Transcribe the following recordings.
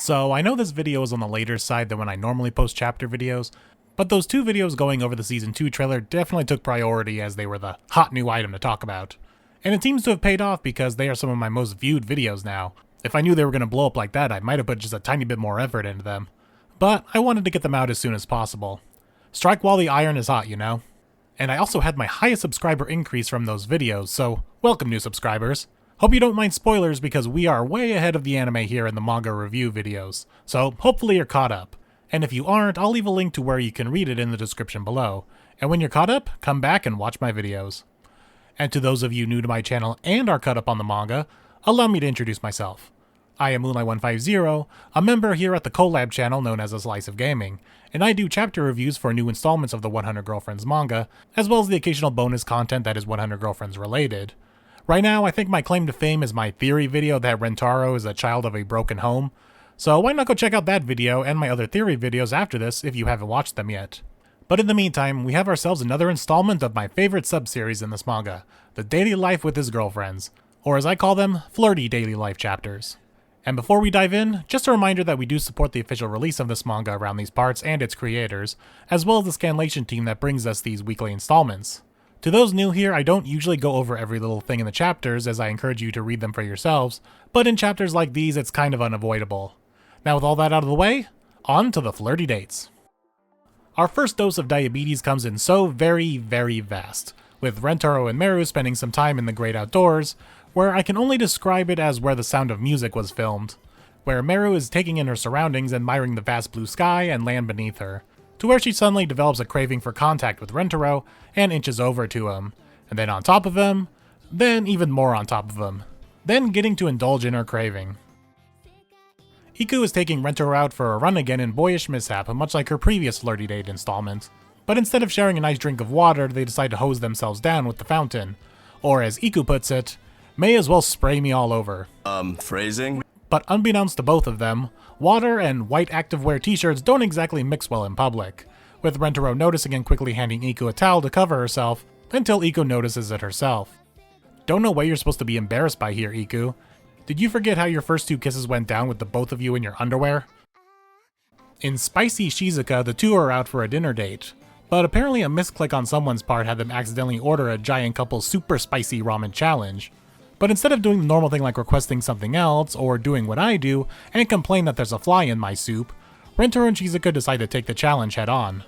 So I know this video is on the later side than when I normally post chapter videos, but those two videos going over the Season 2 trailer definitely took priority as they were the hot new item to talk about. And it seems to have paid off because they are some of my most viewed videos now. If I knew they were going to blow up like that, I might have put just a tiny bit more effort into them. But I wanted to get them out as soon as possible. Strike while the iron is hot, you know? And I also had my highest subscriber increase from those videos, so welcome new subscribers. Hope you don't mind spoilers because we are way ahead of the anime here in the manga review videos, so hopefully you're caught up. And if you aren't, I'll leave a link to where you can read it in the description below. And when you're caught up, come back and watch my videos. And to those of you new to my channel and are caught up on the manga, allow me to introduce myself. I am Moonlight150, a member here at the collab channel known as A Slice of Gaming, and I do chapter reviews for new installments of the 100 Girlfriends manga, as well as the occasional bonus content that is 100 Girlfriends related. Right now, I think my claim to fame is my theory video that Rentaro is a child of a broken home, so why not go check out that video and my other theory videos after this if you haven't watched them yet. But in the meantime, we have ourselves another installment of my favorite sub-series in this manga, the daily life with his girlfriends, or as I call them, flirty daily life chapters. And before we dive in, just a reminder that we do support the official release of this manga around these parts and its creators, as well as the scanlation team that brings us these weekly installments. To those new here, I don't usually go over every little thing in the chapters as I encourage you to read them for yourselves, but in chapters like these it's kind of unavoidable. Now with all that out of the way, on to the flirty dates. Our first dose of diabetes comes in so very vast, with Rentaro and Meru spending some time in the great outdoors, where I can only describe it as where The Sound of Music was filmed, where Meru is taking in her surroundings, admiring the vast blue sky and land beneath her, to where she suddenly develops a craving for contact with Rentaro and inches over to him, and then on top of him, then even more on top of him, then getting to indulge in her craving. Iku is taking Rentaro out for a run again in boyish mishap, much like her previous flirty date installment, but instead of sharing a nice drink of water, they decide to hose themselves down with the fountain, or as Iku puts it, may as well spray me all over. Phrasing? But unbeknownst to both of them, water and white activewear t-shirts don't exactly mix well in public, with Rentaro noticing and quickly handing Iku a towel to cover herself, until Iku notices it herself. Don't know what you're supposed to be embarrassed by here, Iku. Did you forget how your first two kisses went down with the both of you in your underwear? In Spicy Shizuka, the two are out for a dinner date, but apparently a misclick on someone's part had them accidentally order a giant couple's super spicy ramen challenge. But instead of doing the normal thing like requesting something else, or doing what I do, and complain that there's a fly in my soup, Rentaro and Shizuka decide to take the challenge head on.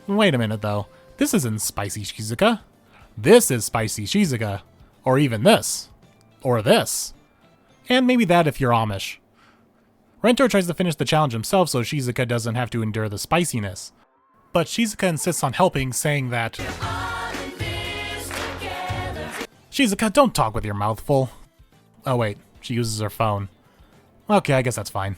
Wait a minute though, this isn't Spicy Shizuka. This is Spicy Shizuka. Or even this. Or this. And maybe that if you're Amish. Rentaro tries to finish the challenge himself so Shizuka doesn't have to endure the spiciness. But Shizuka insists on helping, saying that Shizuka, don't talk with your mouth full. Oh wait, she uses her phone. Okay, I guess that's fine.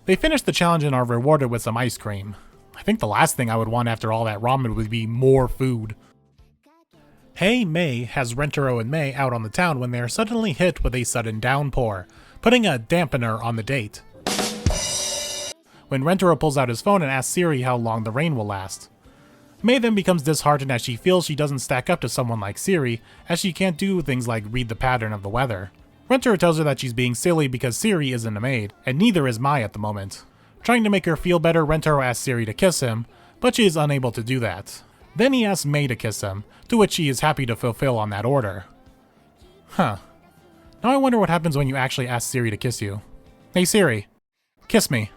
They finish the challenge and are rewarded with some ice cream. I think the last thing I would want after all that ramen would be more food. Hey May has Rentaro and May out on the town when they are suddenly hit with a sudden downpour, putting a dampener on the date. When Rentaro pulls out his phone and asks Siri how long the rain will last. May then becomes disheartened as she feels she doesn't stack up to someone like Siri, as she can't do things like read the pattern of the weather. Rentaro tells her that she's being silly because Siri isn't a maid, and neither is Mai at the moment. Trying to make her feel better, Rentaro asks Siri to kiss him, but she is unable to do that. Then he asks Mai to kiss him, to which she is happy to fulfill on that order. Huh. Now I wonder what happens when you actually ask Siri to kiss you. Hey Siri, kiss me.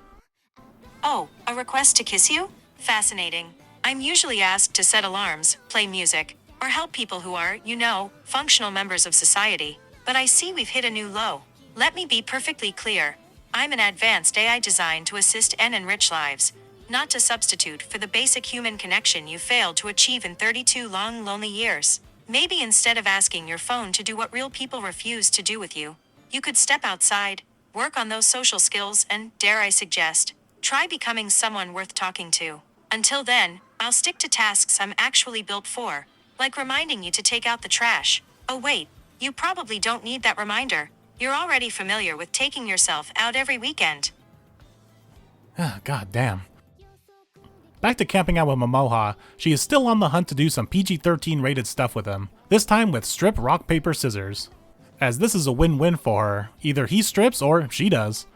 Oh, a request to kiss you? Fascinating. I'm usually asked to set alarms, play music, or help people who are, you know, functional members of society. But I see we've hit a new low. Let me be perfectly clear. I'm an advanced AI designed to assist and enrich lives, not to substitute for the basic human connection you failed to achieve in 32 long, lonely years. Maybe instead of asking your phone to do what real people refuse to do with you, you could step outside, work on those social skills, and, dare I suggest, try becoming someone worth talking to. Until then, I'll stick to tasks I'm actually built for, like reminding you to take out the trash. Oh wait, you probably don't need that reminder. You're already familiar with taking yourself out every weekend. God damn. Back to camping out with Momoha, she is still on the hunt to do some PG-13 rated stuff with him, this time with strip, rock, paper, scissors. As this is a win-win for her, either he strips or she does.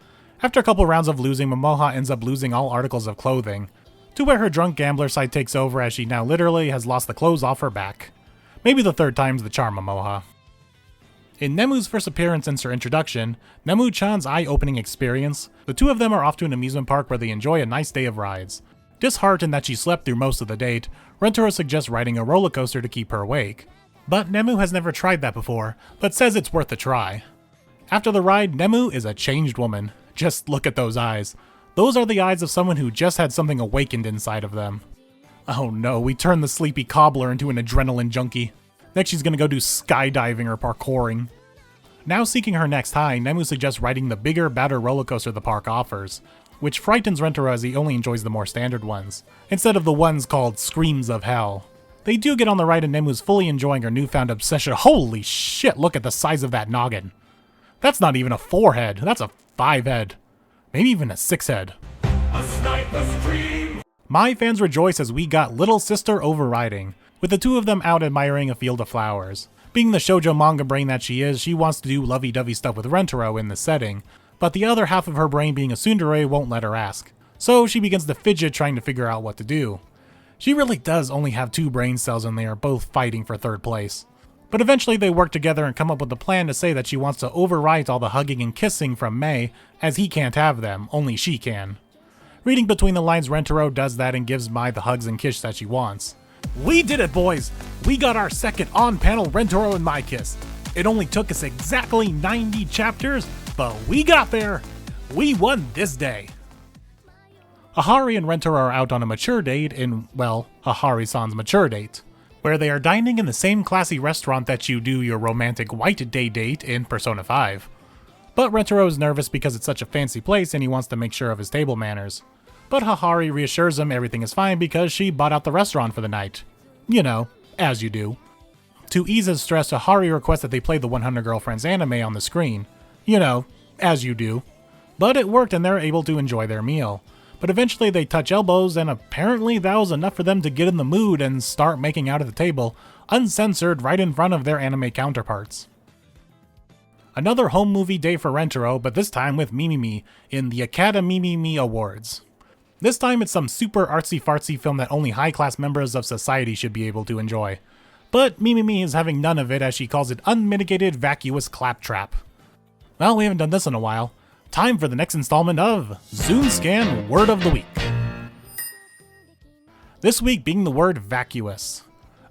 After a couple rounds of losing, Momoha ends up losing all articles of clothing, to where her drunk gambler side takes over as she now literally has lost the clothes off her back. Maybe the third time's the charm, Momoha. In Nemu's first appearance since her introduction, Nemu-chan's eye-opening experience, the two of them are off to an amusement park where they enjoy a nice day of rides. Disheartened that she slept through most of the date, Rentaro suggests riding a roller coaster to keep her awake. But Nemu has never tried that before, but says it's worth a try. After the ride, Nemu is a changed woman. Just look at those eyes. Those are the eyes of someone who just had something awakened inside of them. Oh no, we turned the sleepy cobbler into an adrenaline junkie. Next she's gonna go do skydiving or parkouring. Now seeking her next high, Nemu suggests riding the bigger, badder roller coaster the park offers, which frightens Rentaro as he only enjoys the more standard ones, instead of the ones called Screams of Hell. They do get on the ride and Nemu's fully enjoying her newfound obsession. Holy shit, look at the size of that noggin. That's not even a 4-head, that's a 5-head. Maybe even a 6-head. A sniper's dream. My fans rejoice as we got little sister overriding, with the two of them out admiring a field of flowers. Being the shoujo manga brain that she is, she wants to do lovey-dovey stuff with Rentaro in this setting, but the other half of her brain being a tsundere won't let her ask. So she begins to fidget trying to figure out what to do. She really does only have 2 brain cells and they are both fighting for 3rd place. But eventually they work together and come up with a plan to say that she wants to overwrite all the hugging and kissing from Mei, as he can't have them, only she can. Reading between the lines, Rentaro does that and gives Mai the hugs and kiss that she wants. We did it, boys! We got our second on-panel Rentaro and Mai kiss. It only took us exactly 90 chapters, but we got there! We won this day! Hahari and Rentaro are out on a mature date in, well, Hahari-san's mature date, where they are dining in the same classy restaurant that you do your romantic white day date in Persona 5. But Rentaro is nervous because it's such a fancy place and he wants to make sure of his table manners. But Hahari reassures him everything is fine because she bought out the restaurant for the night. You know, as you do. To ease his stress, Hahari requests that they play the 100 Girlfriends anime on the screen. You know, as you do. But it worked and they're able to enjoy their meal. But eventually they touch elbows and apparently that was enough for them to get in the mood and start making out at the table, uncensored right in front of their anime counterparts. Another home movie day for Rentaro, but this time with Mimimi in the Academy Mimimi Awards. This time it's some super artsy-fartsy film that only high-class members of society should be able to enjoy. But Mimimi is having none of it as she calls it unmitigated vacuous claptrap. Well, we haven't done this in a while. Time for the next installment of ZoomScan Word of the Week. This week being the word vacuous.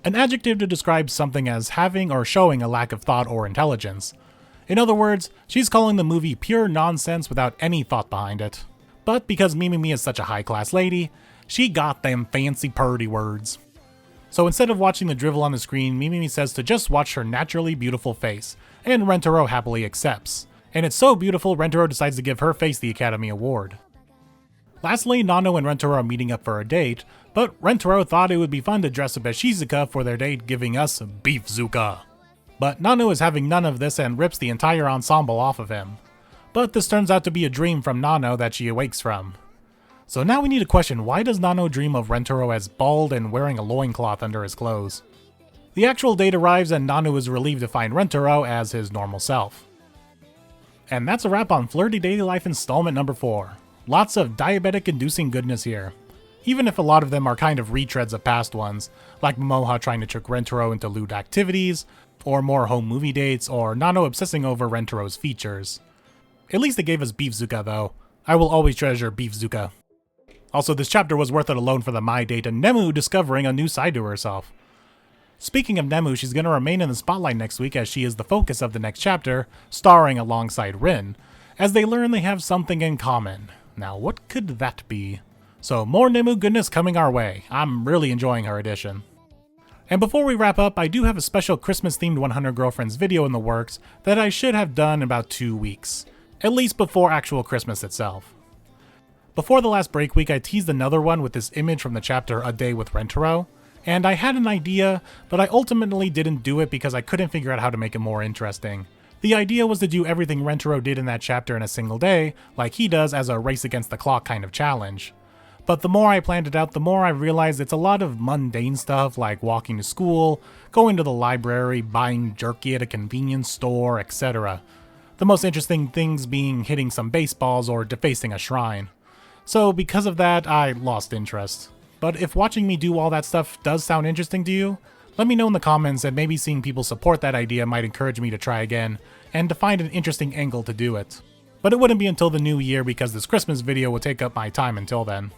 An adjective to describe something as having or showing a lack of thought or intelligence. In other words, she's calling the movie pure nonsense without any thought behind it. But because Mimimi is such a high-class lady, she got them fancy purdy words. So instead of watching the drivel on the screen, Mimimi says to just watch her naturally beautiful face, and Rentaro happily accepts. And it's so beautiful, Rentaro decides to give her face the Academy Award. Lastly, Nano and Rentaro are meeting up for a date, but Rentaro thought it would be fun to dress up as Shizuka for their date, giving us Beef Zuka. But Nano is having none of this and rips the entire ensemble off of him. But this turns out to be a dream from Nano that she awakes from. So now we need to question, why does Nano dream of Rentaro as bald and wearing a loincloth under his clothes? The actual date arrives and Nano is relieved to find Rentaro as his normal self. And that's a wrap on Flirty Daily Life installment number 4. Lots of diabetic-inducing goodness here. Even if a lot of them are kind of retreads of past ones, like Momoha trying to trick Rentaro into lewd activities, or more home movie dates, or Nano obsessing over Rentaro's features. At least they gave us Beef Zuka though. I will always treasure Beef Zuka. Also, this chapter was worth it alone for the Mai date and Nemu discovering a new side to herself. Speaking of Nemu, she's going to remain in the spotlight next week as she is the focus of the next chapter, starring alongside Rin, as they learn they have something in common. Now, what could that be? So, more Nemu goodness coming our way. I'm really enjoying her addition. And before we wrap up, I do have a special Christmas-themed 100 Girlfriends video in the works that I should have done in about 2 weeks, at least before actual Christmas itself. Before the last break week, I teased another one with this image from the chapter A Day with Rentaro, and I had an idea, but I ultimately didn't do it because I couldn't figure out how to make it more interesting. The idea was to do everything Rentaro did in that chapter in a single day, like he does as a race against the clock kind of challenge. But the more I planned it out, the more I realized it's a lot of mundane stuff like walking to school, going to the library, buying jerky at a convenience store, etc. The most interesting things being hitting some baseballs or defacing a shrine. So because of that, I lost interest. But if watching me do all that stuff does sound interesting to you, let me know in the comments, and maybe seeing people support that idea might encourage me to try again, and to find an interesting angle to do it. But it wouldn't be until the new year because this Christmas video will take up my time until then.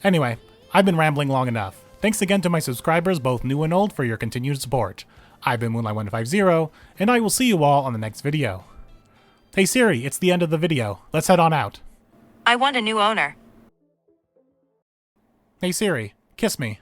Anyway, I've been rambling long enough. Thanks again to my subscribers, both new and old, for your continued support. I've been Moonlight150, and I will see you all on the next video. Hey Siri, it's the end of the video. Let's head on out. I want a new owner. Hey Siri, kiss me.